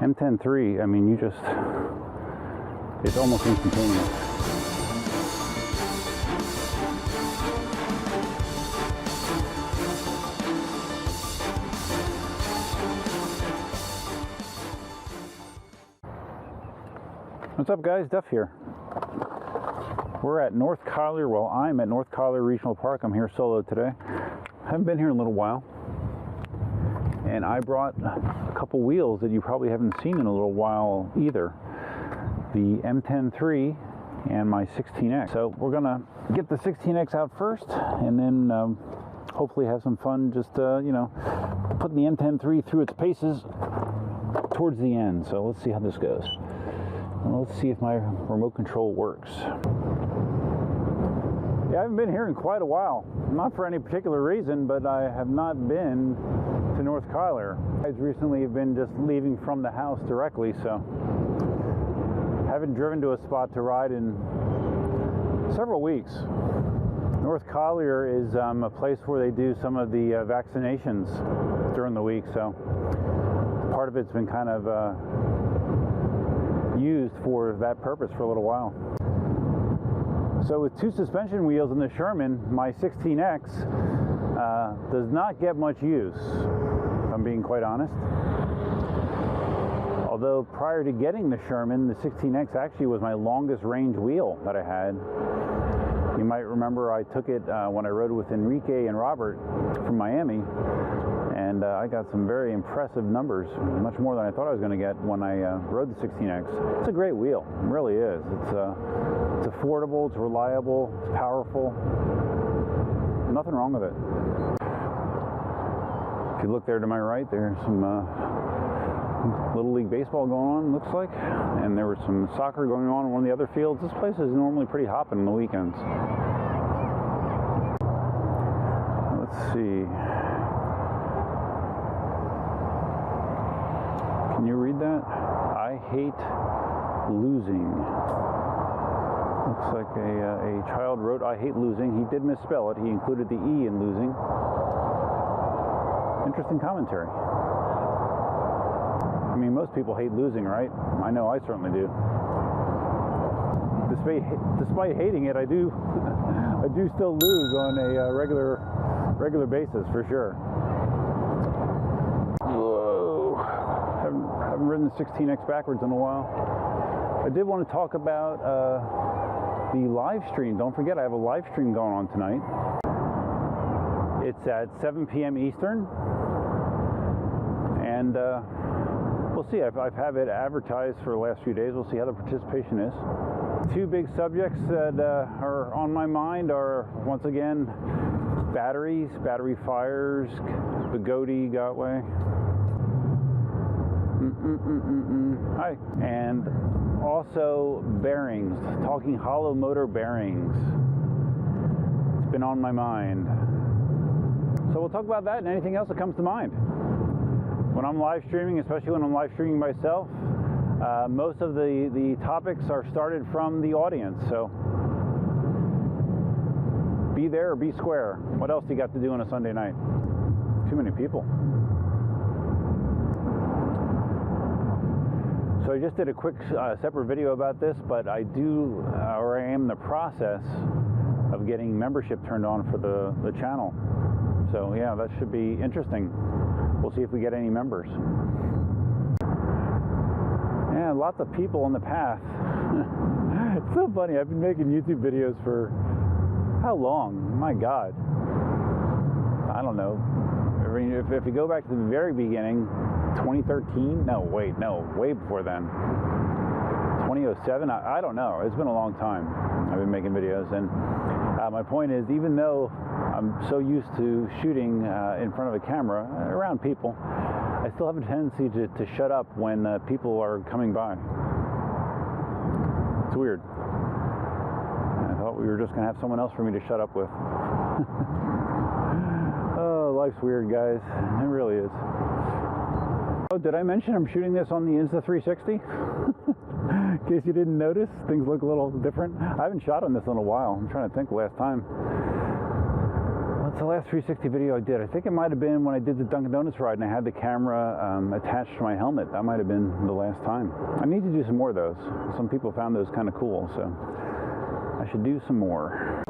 M10-3, I mean, it's almost instantaneous. What's up, guys? Duff here. We're at North Collier. Well, I'm at North Collier Regional Park. I'm here solo today. Haven't been here in a little while. And I brought a couple wheels that you probably haven't seen in a little while either. The M10-3 and my 16X. So we're gonna get the 16X out first, and then hopefully have some fun just, you know, putting the M10-3 through its paces towards the end. So let's see how this goes. Well, let's see if my remote control works. Yeah, I haven't been here in quite a while. Not for any particular reason, but I have not been to North Collier. I recently have been just leaving from the house directly, so haven't driven to a spot to ride in several weeks. North Collier is a place where they do some of the vaccinations during the week, so part of it's been kind of used for that purpose for a little while. So with two suspension wheels in the Sherman, my 16X does not get much use, if I'm being quite honest. Although prior to getting the Sherman, the 16X actually was my longest range wheel that I had. You might remember I took it when I rode with Enrique and Robert from Miami, and I got some very impressive numbers, much more than I thought I was going to get when I rode the 16X. It's a great wheel, it really is. It's affordable, it's reliable, it's powerful. Nothing wrong with it. If you look there to my right, there's some Little League Baseball going on, looks like. And there was some soccer going on in one of the other fields. This place is normally pretty hopping on the weekends. Let's see. Can you read that? I hate losing. Looks like a child wrote, I hate losing. He did misspell it. He included the E in losing. Interesting commentary. I mean, most people hate losing, right? I know I certainly do. Despite hating it, I do still lose on a regular basis, for sure. Whoa. Haven't ridden the 16X backwards in a while. I did want to talk about the live stream. Don't forget, I have a live stream going on tonight. It's at 7 p.m. Eastern. And we'll see. I've had it advertised for the last few days. We'll see how the participation is. Two big subjects that are on my mind are, once again, batteries, battery fires, the Gotway. Hi. And also bearings, talking hollow motor bearings. It's been on my mind. So we'll talk about that and anything else that comes to mind. When I'm live streaming, especially when I'm live streaming myself, most of the topics are started from the audience. So be there or be square. What else do you got to do on a Sunday night? Too many people. So I just did a quick separate video about this, but I am in the process of getting membership turned on for the channel. So yeah, that should be interesting. We'll see if we get any members. Yeah, lots of people on the path. It's so funny. I've been making YouTube videos for how long? My God. I don't know. I mean, if you go back to the very beginning, 2013? No, wait, no, way before then. 2007? I don't know. It's been a long time I've been making videos. And my point is, even though I'm so used to shooting in front of a camera, around people, I still have a tendency to shut up when people are coming by. It's weird. I thought we were just going to have someone else for me to shut up with. Oh, life's weird, guys. It really is. Oh, did I mention I'm shooting this on the Insta360? In case you didn't notice, things look a little different. I haven't shot on this in a while. I'm trying to think last time. Let's It's the last 360 video I did. I think it might have been when I did the Dunkin' Donuts ride and I had the camera attached to my helmet. That might have been the last time. I need to do some more of those. Some people found those kind of cool, so I should do some more.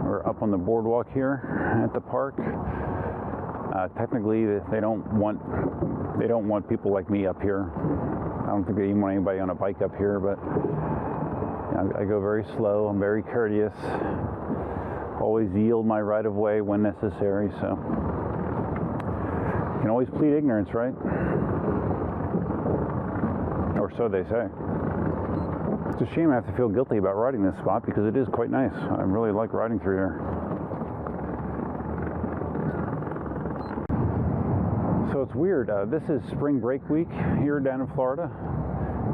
We're up on the boardwalk here at the park. Technically, they don't want people like me up here. I don't think they even want anybody on a bike up here, but I go very slow. I'm very courteous. Always yield my right of way when necessary. So you can always plead ignorance, right? Or so they say. It's a shame I have to feel guilty about riding this spot because it is quite nice. I really like riding through here. So it's weird. This is spring break week here down in Florida,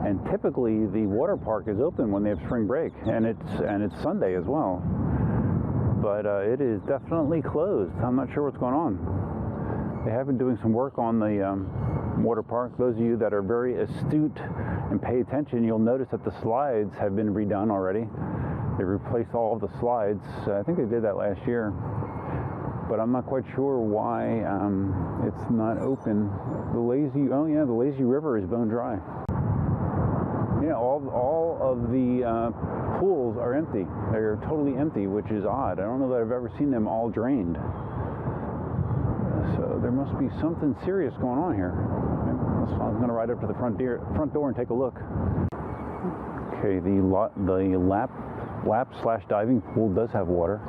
and typically the water park is open when they have spring break, and it's Sunday as well. But it is definitely closed. I'm not sure what's going on. They have been doing some work on the water park. Those of you that are very astute and pay attention, you'll notice that the slides have been redone already. They replaced all of the slides. I think they did that last year. But I'm not quite sure why it's not open. The lazy river is bone dry. Yeah, all of the pools are empty. They're totally empty, which is odd. I don't know that I've ever seen them all drained. So there must be something serious going on here. I'm going to ride up to the front door and take a look. Okay, the lap/diving pool does have water.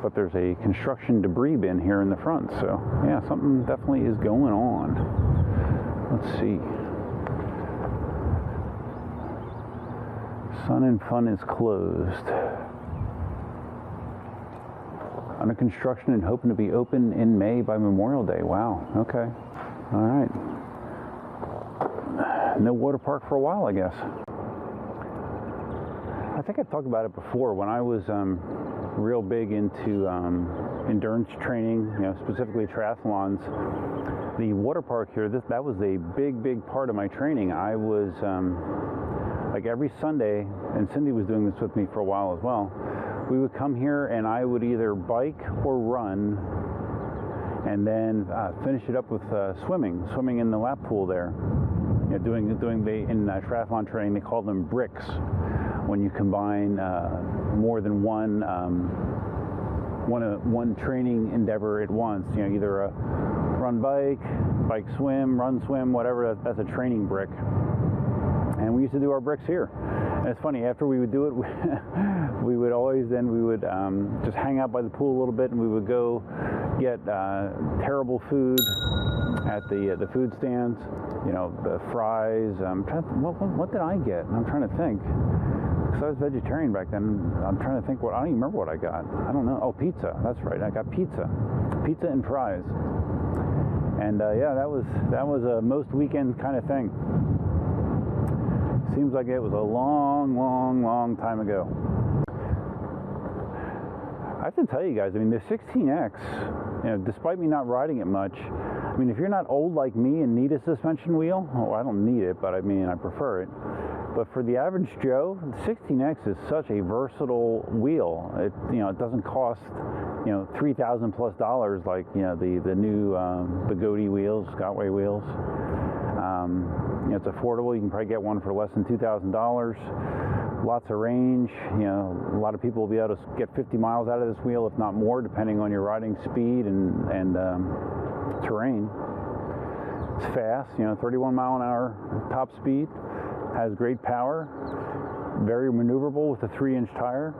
But there's a construction debris bin here in the front, so yeah, something definitely is going on. Let's see. Sun and Fun is closed. Under construction and hoping to be open in May by Memorial Day. Wow, okay. All right. No water park for a while, I guess. I think I've talked about it before when I was real big into endurance training, specifically triathlons. The water park here, that was a big part of my training. I was like every Sunday, and Cindy was doing this with me for a while as well, we would come here and I would either bike or run, and then finish it up with swimming in the lap pool there. Doing in triathlon training, they call them bricks. When you combine more than one training endeavor at once, either a run bike swim, run swim, whatever, that's a training brick. And we used to do our bricks here. And it's funny, after we would do it, we would just hang out by the pool a little bit, and we would go get terrible food at the food stands, the fries. What did I get? I'm trying to think. Because I was vegetarian back then. I'm trying to think I don't even remember what I got. I don't know. Oh, pizza. That's right. I got pizza and fries. And yeah, that was a most weekend kind of thing. Seems like it was a long time ago. I have to tell you guys, I mean, the 16X, despite me not riding it much, I mean, if you're not old like me and need a suspension wheel, I don't need it, but I mean, I prefer it. But for the average Joe, the 16X is such a versatile wheel. It doesn't cost $3,000 plus like the new Gotway wheels, Gotway wheels. It's affordable. You can probably get one for less than $2,000. Lots of range. A lot of people will be able to get 50 miles out of this wheel, if not more, depending on your riding speed and terrain. It's fast. 31 mile an hour top speed. Has great power. Very maneuverable with a 3-inch tire.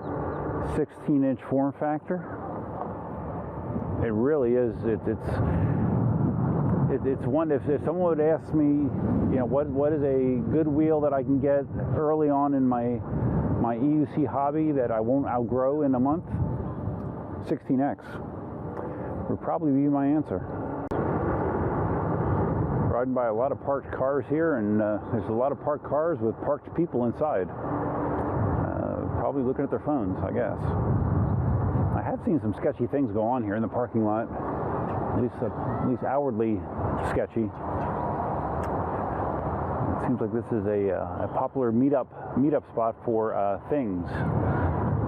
16-inch form factor. It really is. It's one. If someone would ask me, what is a good wheel that I can get early on in my EUC hobby that I won't outgrow in a month, 16X would probably be my answer. Riding by a lot of parked cars here, and there's a lot of parked cars with parked people inside, probably looking at their phones, I guess. I have seen some sketchy things go on here in the parking lot. At least outwardly sketchy. Let's Seems like this is a popular meetup spot for things.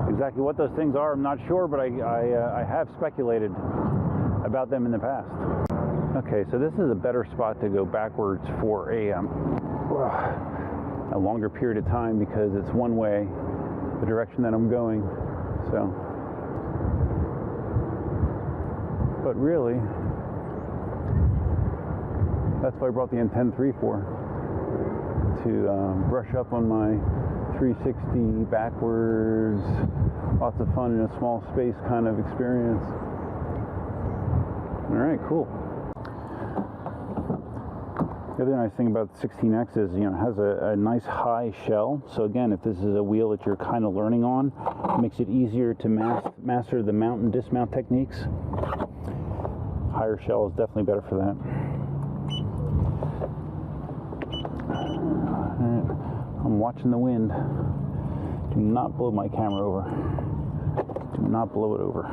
Exactly what those things are, I'm not sure, but I have speculated about them in the past. Okay, so this is a better spot to go backwards for a longer period of time because it's one way, the direction that I'm going. So, but really, that's what I brought the Mten 3 for, to brush up on my 360 backwards, lots of fun in a small space kind of experience. All right, cool. The other nice thing about the 16X is, it has a nice high shell. So again, if this is a wheel that you're kind of learning on, it makes it easier to master the mount and dismount techniques. Higher shell is definitely better for that. I'm watching the wind. Do not blow my camera over. Do not blow it over.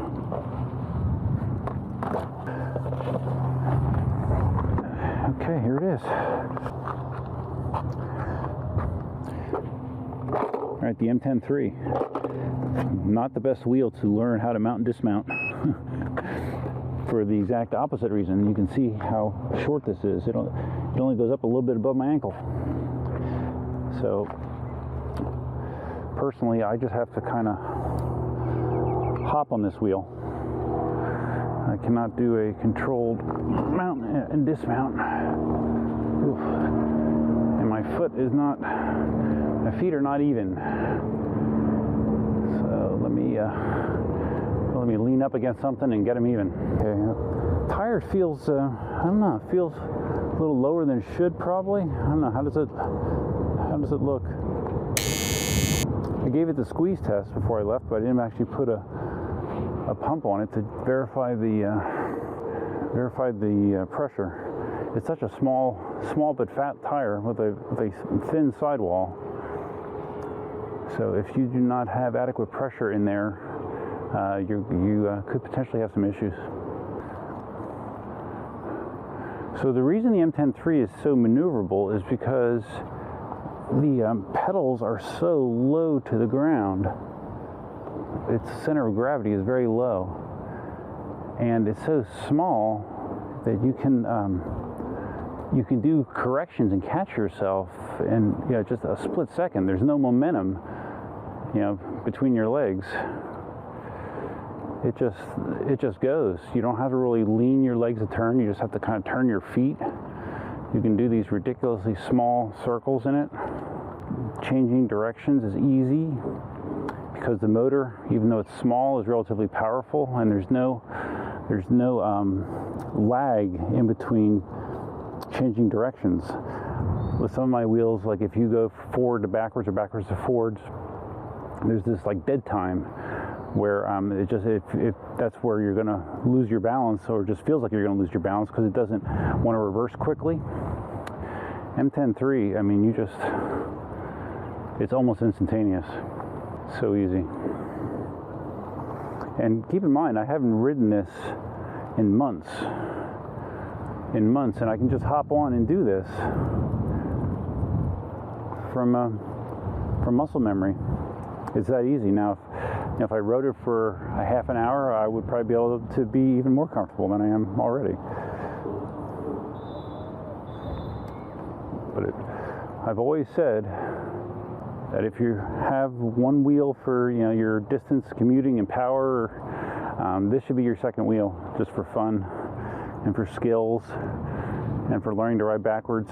Okay, here it is. All right, the Mten 3. Not the best wheel to learn how to mount and dismount. For the exact opposite reason. You can see how short this is. It only goes up a little bit above my ankle. So, personally, I just have to kind of hop on this wheel. I cannot do a controlled mount and dismount. Oof. And my feet are not even. So let me lean up against something and get them even. Okay, tire feels, I don't know, it feels a little lower than it should probably. I don't know, how does it look? I gave it the squeeze test before I left, but I didn't actually put a pump on it to verify the pressure. It's such a small but fat tire with a thin sidewall. So if you do not have adequate pressure in there, you could potentially have some issues. So the reason the Mten 3 is so maneuverable is because the pedals are so low to the ground. Its center of gravity is very low, and it's so small that you can do corrections and catch yourself in just a split second. There's no momentum, between your legs. It just goes. You don't have to really lean your legs to turn. You just have to kind of turn your feet. You can do these ridiculously small circles in it. Changing directions is easy because the motor, even though it's small, is relatively powerful, and there's no lag in between changing directions. With some of my wheels, like if you go forward to backwards or backwards to forwards, there's this like dead time where if that's where you're going to lose your balance, or it just feels like you're going to lose your balance because it doesn't want to reverse quickly. Mten 3, I mean, it's almost instantaneous. So easy. And keep in mind, I haven't ridden this in months, and I can just hop on and do this from muscle memory. It's that easy. Now, if I rode it for a half an hour, I would probably be able to be even more comfortable than I am already. But I've always said that if you have one wheel for your distance commuting and power, this should be your second wheel, just for fun and for skills and for learning to ride backwards.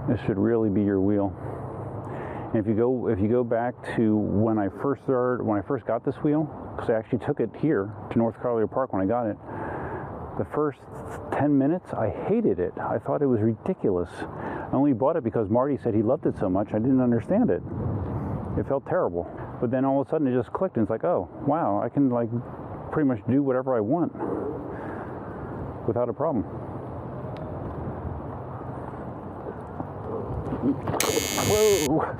This should really be your wheel. And if you go back to when I first got this wheel, because I actually took it here to North Carolina Park when I got it, the first 10 minutes I hated it. I thought it was ridiculous. I only bought it because Marty said he loved it so much. I didn't understand it. It felt terrible. But then all of a sudden it just clicked, and it's like, oh wow, I can like pretty much do whatever I want without a problem. Whoa!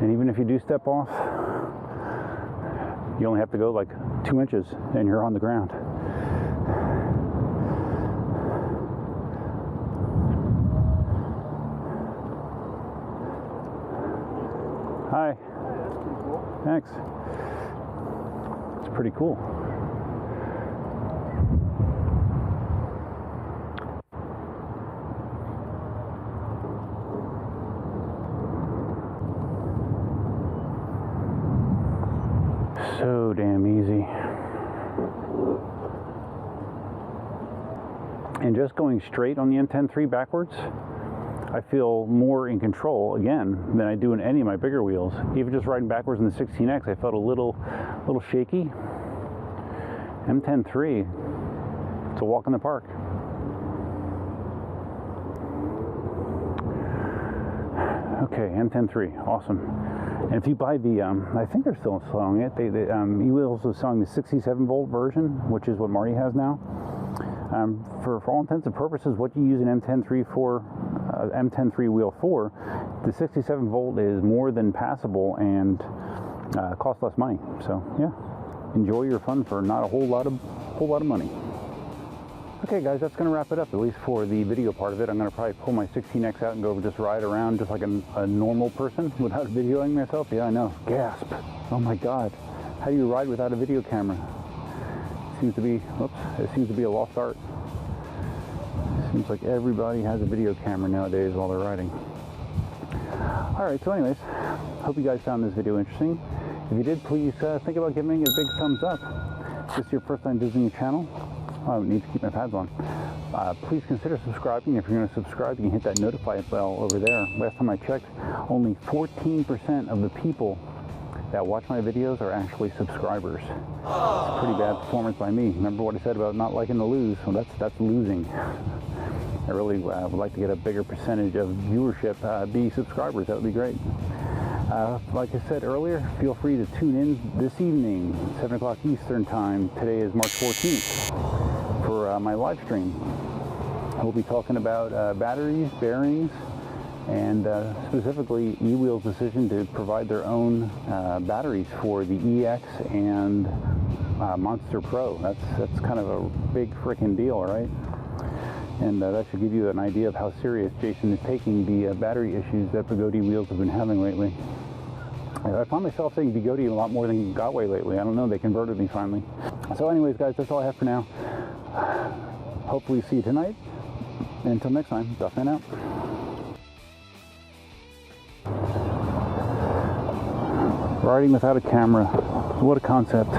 And even if you do step off, you only have to go like 2 inches and you're on the ground. Hi. Hey, that's pretty cool. Thanks. It's pretty cool. So damn easy. And just going straight on the M10-3 backwards, I feel more in control again than I do in any of my bigger wheels. Even just riding backwards in the 16X, I felt a little shaky. M10-3, it's a walk in the park. Okay, M10-3, awesome. And if you buy the, I think they're still selling it. E-Wheels is selling the 67-volt version, which is what Marty has now. For all intents and purposes, what you use an M10-3 for, M10-3 wheel for, the 67-volt is more than passable and costs less money. So yeah, enjoy your fun for not a whole lot of money. Okay guys, that's going to wrap it up, at least for the video part of it. I'm going to probably pull my 16X out and go just ride around just like a normal person without videoing myself. Yeah, I know. Gasp. Oh my God. How do you ride without a video camera? It seems to be a lost art. It seems like everybody has a video camera nowadays while they're riding. Alright, so anyways, hope you guys found this video interesting. If you did, please think about giving it a big thumbs up. If this is your first time visiting the channel, I don't need to keep my pads on. Please consider subscribing. If you're going to subscribe, you can hit that notify bell over there. Last time I checked, only 14% of the people that watch my videos are actually subscribers. It's a pretty bad performance by me. Remember what I said about not liking to lose? Well, that's losing. I really would like to get a bigger percentage of viewership be subscribers. That would be great. Like I said earlier, feel free to tune in this evening, 7 o'clock Eastern time. Today is March 14th for my live stream. We'll be talking about batteries, bearings, and specifically E-Wheel's decision to provide their own batteries for the EX and Monster Pro. That's kind of a big freaking deal, right? And that should give you an idea of how serious Jason is taking the battery issues that Bugatti wheels have been having lately. I find myself saying Bugatti a lot more than Gotway lately. I don't know, they converted me finally. So anyways, guys, that's all I have for now. Hopefully see you tonight. And until next time, Duffman out. Riding without a camera. What a concept.